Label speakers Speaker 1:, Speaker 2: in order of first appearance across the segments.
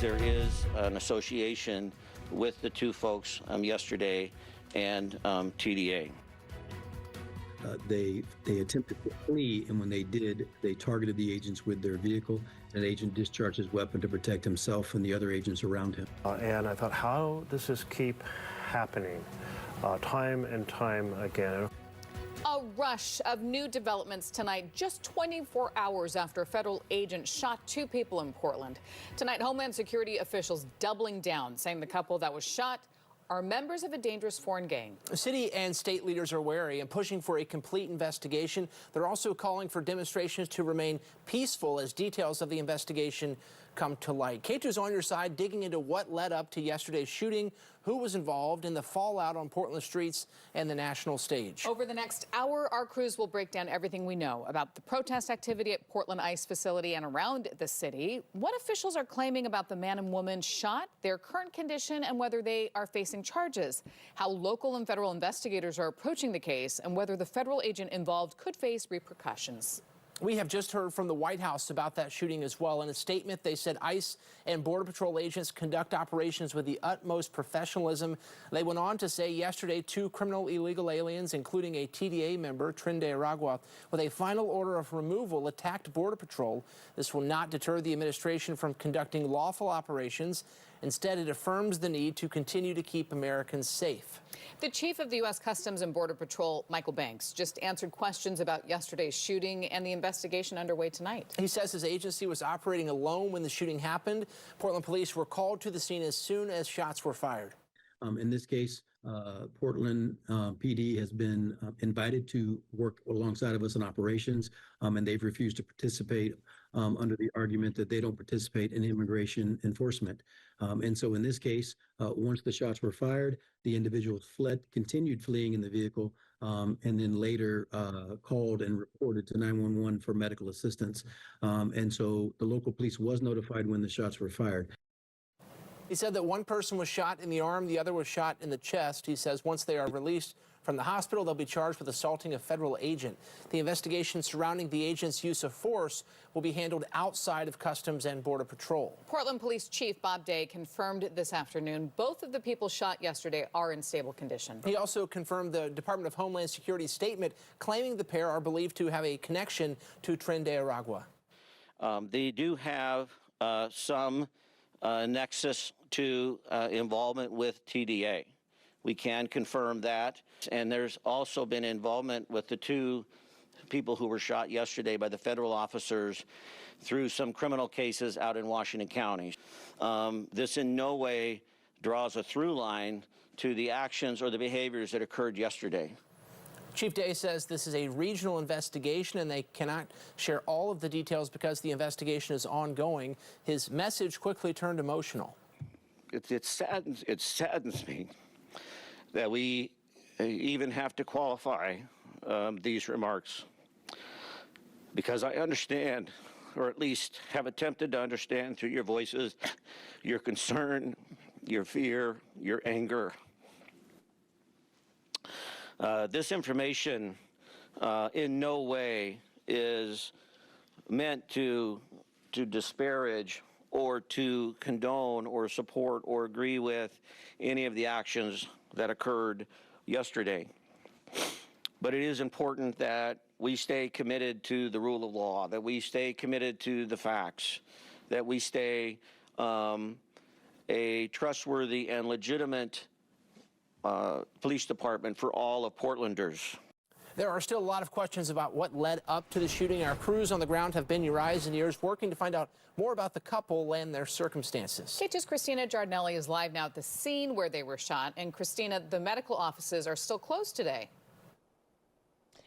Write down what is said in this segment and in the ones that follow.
Speaker 1: there is an association with the two folks yesterday and TDA.
Speaker 2: They attempted to flee, and when they did, they targeted the agents with their vehicle. An agent discharged his weapon to protect himself and the other agents around him.
Speaker 3: And I thought, how does this keep happening time and time again?
Speaker 4: A rush of new developments tonight, just 24 hours after a federal agent shot two people in Portland. Tonight, Homeland Security officials doubling down, saying the couple that was shot are members of a dangerous foreign gang.
Speaker 5: City and state leaders are wary and pushing for a complete investigation. They're also calling for demonstrations to remain peaceful as details of the investigation come to light. Katu's on your side, digging into what led up to yesterday's shooting, who was involved in the fallout on Portland streets and the national stage. Over the next hour, our crews will break down everything we know about the protest activity at Portland ICE facility and around the city, what officials are claiming about the man and woman shot, their current condition, and whether they are facing charges, how local and federal investigators are approaching the case, and whether the federal agent involved could face repercussions. We have just heard from the White House about that shooting as well. In a statement, they said ICE and Border Patrol agents conduct operations with the utmost professionalism. They went on to say yesterday 2 criminal illegal aliens, including a TDA member, Tren de Aragua, with a final order of removal, attacked Border Patrol. This will not deter the administration from conducting lawful operations. Instead, it affirms the need to continue to keep Americans safe. The chief of the U.S. Customs and Border Patrol, Michael Banks, just answered questions about yesterday's shooting and the investigation underway tonight. He says his agency was operating alone when the shooting happened. Portland police were called to the scene as soon as shots were fired.
Speaker 2: In this case, Portland PD has been invited to work alongside of us in operations, and they've refused to participate under the argument that they don't participate in immigration enforcement. And so in this case, once the shots were fired, the individuals continued fleeing in the vehicle, and then later called and reported to 911 for medical assistance. And so the local police was notified when the shots were fired.
Speaker 5: He said that one person was shot in the arm, the other was shot in the chest. He says once they are released from the hospital, they'll be charged with assaulting a federal agent. The investigation surrounding the agent's use of force will be handled outside of Customs and Border Patrol. Portland Police Chief Bob Day confirmed this afternoon both of the people shot yesterday are in stable condition. He also confirmed the Department of Homeland Security statement claiming the pair are believed to have a connection to Tren de Aragua.
Speaker 1: They do have some nexus to involvement with TDA. We can confirm that. And there's also been involvement with the 2 people who were shot yesterday by the federal officers through some criminal cases out in Washington County. This in no way draws a through line to the actions or the behaviors that occurred yesterday.
Speaker 5: Chief Day says this is a regional investigation and they cannot share all of the details because the investigation is ongoing. His message quickly turned emotional.
Speaker 1: It saddens me that we even have to qualify these remarks, because I understand, or at least have attempted to understand through your voices, your concern, your fear, your anger. This information in no way is meant to disparage or to condone or support or agree with any of the actions that occurred yesterday. But it is important that we stay committed to the rule of law, that we stay committed to the facts, that we stay a trustworthy and legitimate police department for all of Portlanders.
Speaker 5: There are still a lot of questions about what led up to the shooting. Our crews on the ground have been your eyes and ears working to find out more about the couple and their circumstances. K2's Christina Giardinelli is live now at the scene where they were shot. And Christina, the medical offices are still closed today.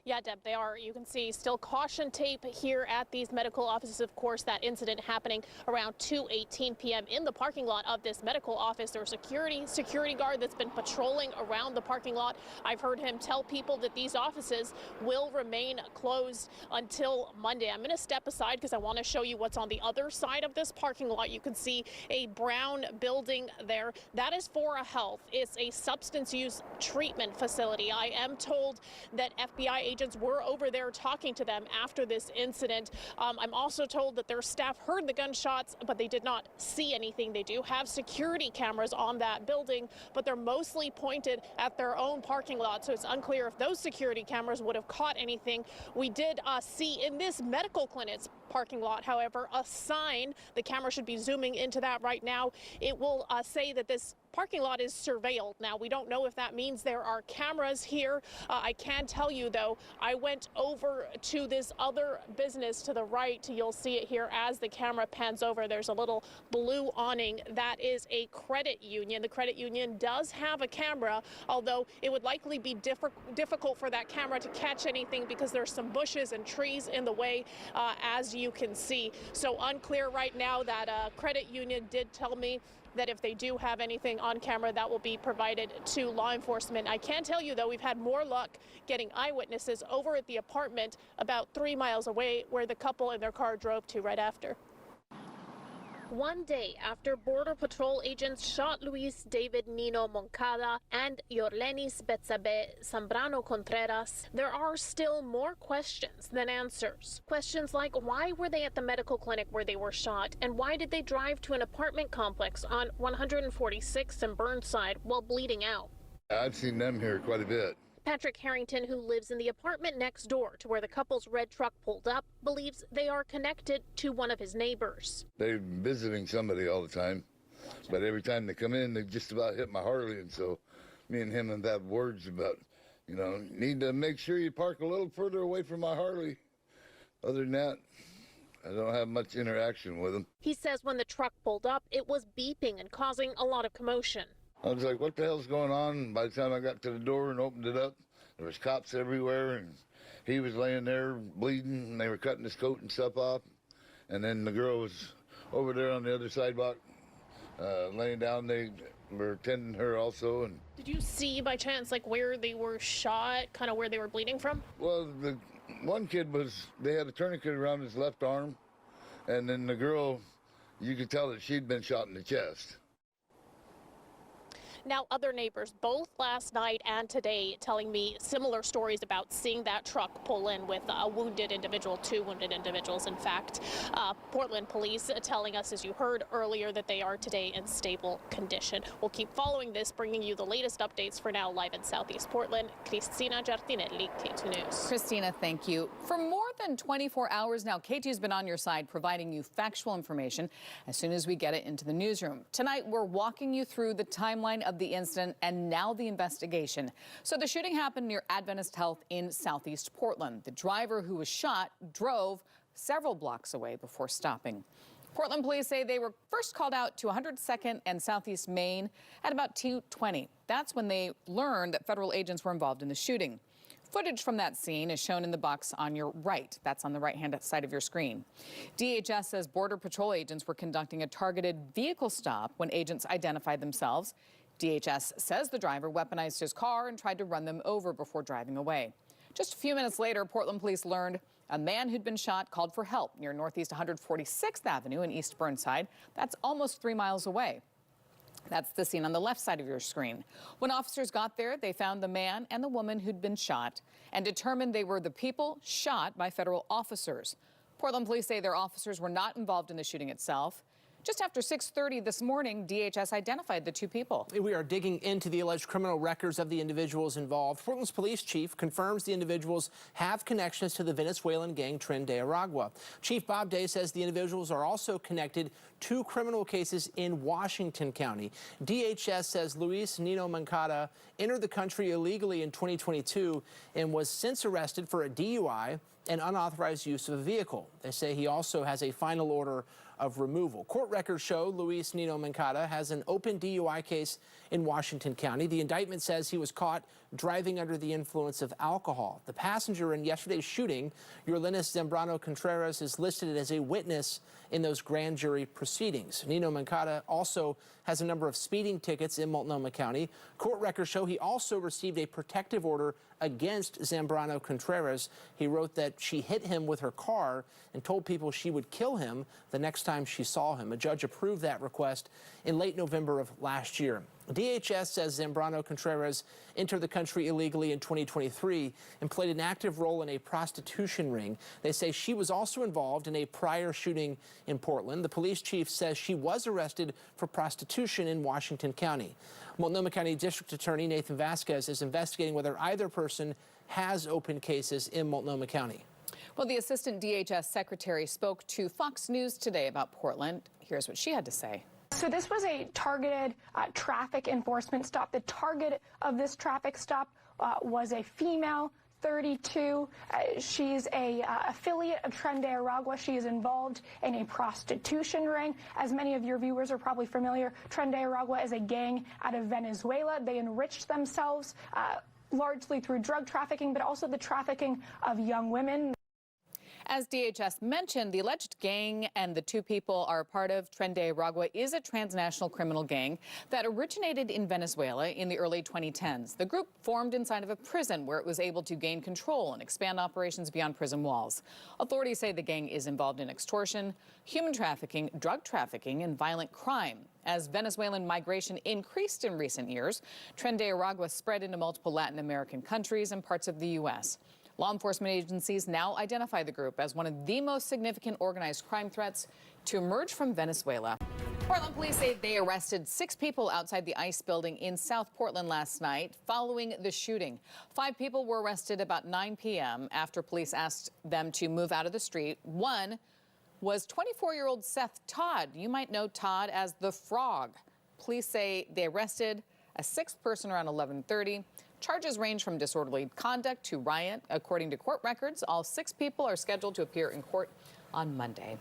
Speaker 6: Yeah, Deb, they are. You can see still caution tape here at these medical offices. Of course, that incident happening around 2:18 p.m. in the parking lot of this medical office. There's a security guard that's been patrolling around the parking lot. I've heard him tell people that these offices will remain closed until Monday. I'm going to step aside because I want to show you what's on the other side of this parking lot. You can see a brown building there. That is Fora Health. It's a substance use treatment facility. I am told that FBI agents were over there talking to them after this incident. I'm also told that their staff heard the gunshots, but they did not see anything. They do have security cameras on that building, but they're mostly pointed at their own parking lot, so it's unclear if those security cameras would have caught anything. We did see in this medical clinic's parking lot, however, a sign. The camera should be zooming into that right now. It will say that this parking lot is surveilled. Now, we don't know if that means there are cameras here. I can tell you, though, I went over to this other business to the right. You'll see it here as the camera pans over. There's a little blue awning. That is a credit union. The credit union does have a camera, although it would likely be difficult for that camera to catch anything because there's some bushes and trees in the way, as you can see. So unclear right now. That credit union did tell me that if they do have anything on camera, that will be provided to law enforcement. I can tell you, though, we've had more luck getting eyewitnesses over at the apartment about 3 miles away where the couple in their car drove to right after. One day after Border Patrol agents shot Luis David Nico-Moncada and Yorlenys Betzabeth Zambrano-Contreras, there are still more questions than answers. Questions like, why were they at the medical clinic where they were shot, and why did they drive to an apartment complex on 146th and Burnside while bleeding out?
Speaker 7: I've seen them here quite a bit.
Speaker 6: Patrick Harrington, who lives in the apartment next door to where the couple's red truck pulled up, believes they are connected to one of his neighbors.
Speaker 7: They're visiting somebody all the time, but every time they come in, they just about hit my Harley, and so me and him have had words about, need to make sure you park a little further away from my Harley. Other than that, I don't have much interaction with them.
Speaker 6: He says when the truck pulled up, it was beeping and causing a lot of commotion.
Speaker 7: I was like, what the hell's going on? And by the time I got to the door and opened it up, there was cops everywhere, and he was laying there bleeding, and they were cutting his coat and stuff off. And then the girl was over there on the other sidewalk, laying down. They were tending her also. And
Speaker 6: did you see by chance where they were shot, kind of where they were bleeding from?
Speaker 7: Well, the one kid they had a tourniquet around his left arm, and then the girl, you could tell that she'd been shot in the chest.
Speaker 6: Now, other neighbors, both last night and today, telling me similar stories about seeing that truck pull in with a wounded individual, 2 wounded individuals, in fact. Portland police telling us, as you heard earlier, that they are today in stable condition. We'll keep following this, bringing you the latest updates. For now, live in Southeast Portland, Cristina Giardinelli, K2 News.
Speaker 4: Christina, thank you. For more than 24 hours now, K2's been on your side, providing you factual information as soon as we get it into the newsroom. Tonight, we're walking you through the timeline of the incident and now the investigation. So the shooting happened near Adventist Health in Southeast Portland. The driver who was shot drove several blocks away before stopping. Portland police say they were first called out to 102nd and Southeast Main at about 2:20. That's when they learned that federal agents were involved in the shooting. Footage from that scene is shown in the box on your right. That's on the right-hand side of your screen. DHS says Border Patrol agents were conducting a targeted vehicle stop when agents identified themselves. DHS says the driver weaponized his car and tried to run them over before driving away. Just a few minutes later, Portland police learned a man who'd been shot called for help near Northeast 146th Avenue in East Burnside. That's almost 3 miles away. That's the scene on the left side of your screen. When officers got there, they found the man and the woman who'd been shot and determined they were the people shot by federal officers. Portland police say their officers were not involved in the shooting itself. Just after 6:30 this morning, DHS identified the 2 people.
Speaker 5: We are digging into the alleged criminal records of the individuals involved. Portland's police chief confirms the individuals have connections to the Venezuelan gang Tren de Aragua. Chief Bob Day says the individuals are also connected to criminal cases in Washington County. DHS says Luis Nico-Moncada entered the country illegally in 2022 and was since arrested for a DUI and unauthorized use of a vehicle. They say he also has a final order of removal. Court records show Luis Nico-Moncada has an open DUI case in Washington County. The indictment says he was caught driving under the influence of alcohol. The passenger in yesterday's shooting, Yorlenys Zambrano-Contreras, is listed as a witness in those grand jury proceedings. Nico-Moncada also has a number of speeding tickets in Multnomah County. Court records show he also received a protective order against Zambrano-Contreras. He wrote that she hit him with her car and told people she would kill him the next last time she saw him. A judge approved that request in late November of last year. DHS says Zambrano-Contreras entered the country illegally in 2023 and played an active role in a prostitution ring. They say she was also involved in a prior shooting in Portland. The police chief says she was arrested for prostitution in Washington County. Multnomah County District Attorney Nathan Vasquez is investigating whether either person has open cases in Multnomah County.
Speaker 4: Well, the assistant DHS secretary spoke to Fox News today about Portland. Here's what she had to say.
Speaker 8: So this was a targeted traffic enforcement stop. The target of this traffic stop was a female, 32. She's a affiliate of Tren de Aragua. She is involved in a prostitution ring. As many of your viewers are probably familiar, Tren de Aragua is a gang out of Venezuela. They enriched themselves largely through drug trafficking, but also the trafficking of young women.
Speaker 4: As DHS mentioned, the alleged gang and the two people are a part of Tren de Aragua is a transnational criminal gang that originated in Venezuela in the early 2010s. The group formed inside of a prison where it was able to gain control and expand operations beyond prison walls. Authorities say the gang is involved in extortion, human trafficking, drug trafficking, and violent crime. As Venezuelan migration increased in recent years, Tren de Aragua spread into multiple Latin American countries and parts of the U.S. Law enforcement agencies now identify the group as one of the most significant organized crime threats to emerge from Venezuela. Portland police say they arrested 6 people outside the ICE building in South Portland last night following the shooting. 5 people were arrested about 9 p.m. after police asked them to move out of the street. One was 24-year-old Seth Todd. You might know Todd as the Frog. Police say they arrested a 6th person around 11:30. Charges range from disorderly conduct to riot. According to court records, all 6 people are scheduled to appear in court on Monday.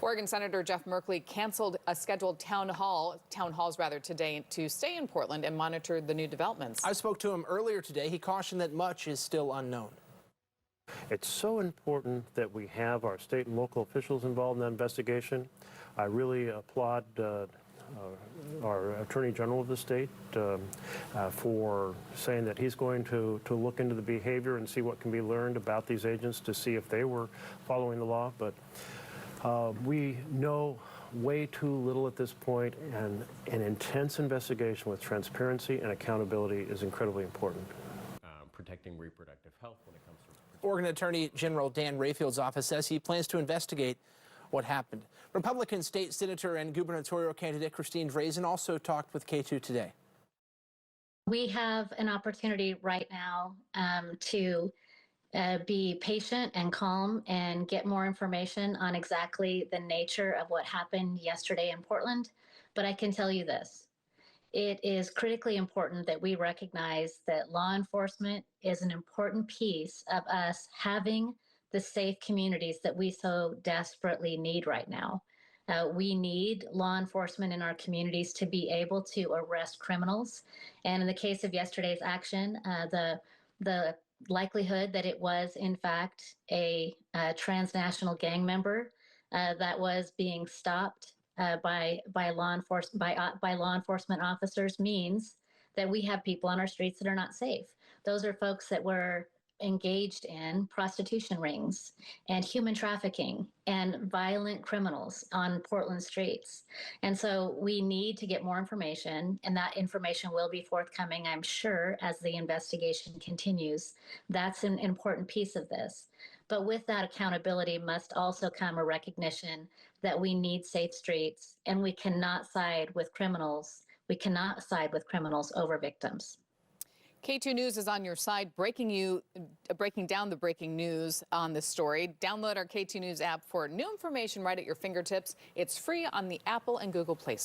Speaker 4: Oregon Senator Jeff Merkley canceled a scheduled town halls today to stay in Portland and monitor the new developments.
Speaker 5: I spoke to him earlier today. He cautioned that much is still unknown.
Speaker 3: It's so important that we have our state and local officials involved in that investigation. I really applaud our Attorney General of the state for saying that he's going to look into the behavior and see what can be learned about these agents to see if they were following the law. But we know way too little at this point, and an intense investigation with transparency and accountability is incredibly important.
Speaker 9: Protecting reproductive health when it comes to...
Speaker 5: Oregon Attorney General Dan Rayfield's office says he plans to investigate what happened. Republican state senator and gubernatorial candidate Christine Drazen also talked with Katu today.
Speaker 10: We have an opportunity right now to be patient and calm and get more information on exactly the nature of what happened yesterday in Portland. But I can tell you this. It is critically important that we recognize that law enforcement is an important piece of us having the safe communities that we so desperately need right now. We need law enforcement in our communities to be able to arrest criminals. And in the case of yesterday's action, the likelihood that it was in fact a transnational gang member that was being stopped by law enforcement officers means that we have people on our streets that are not safe. Those are folks that were engaged in prostitution rings and human trafficking and violent criminals on Portland streets. And so we need to get more information, and that information will be forthcoming, I'm sure, as the investigation continues. That's an important piece of this. But with that accountability must also come a recognition that we need safe streets, and we cannot side with criminals. We cannot side with criminals over victims.
Speaker 4: K2 News is on your side, breaking down the breaking news on this story. Download our K2 News app for new information right at your fingertips. It's free on the Apple and Google Play Store.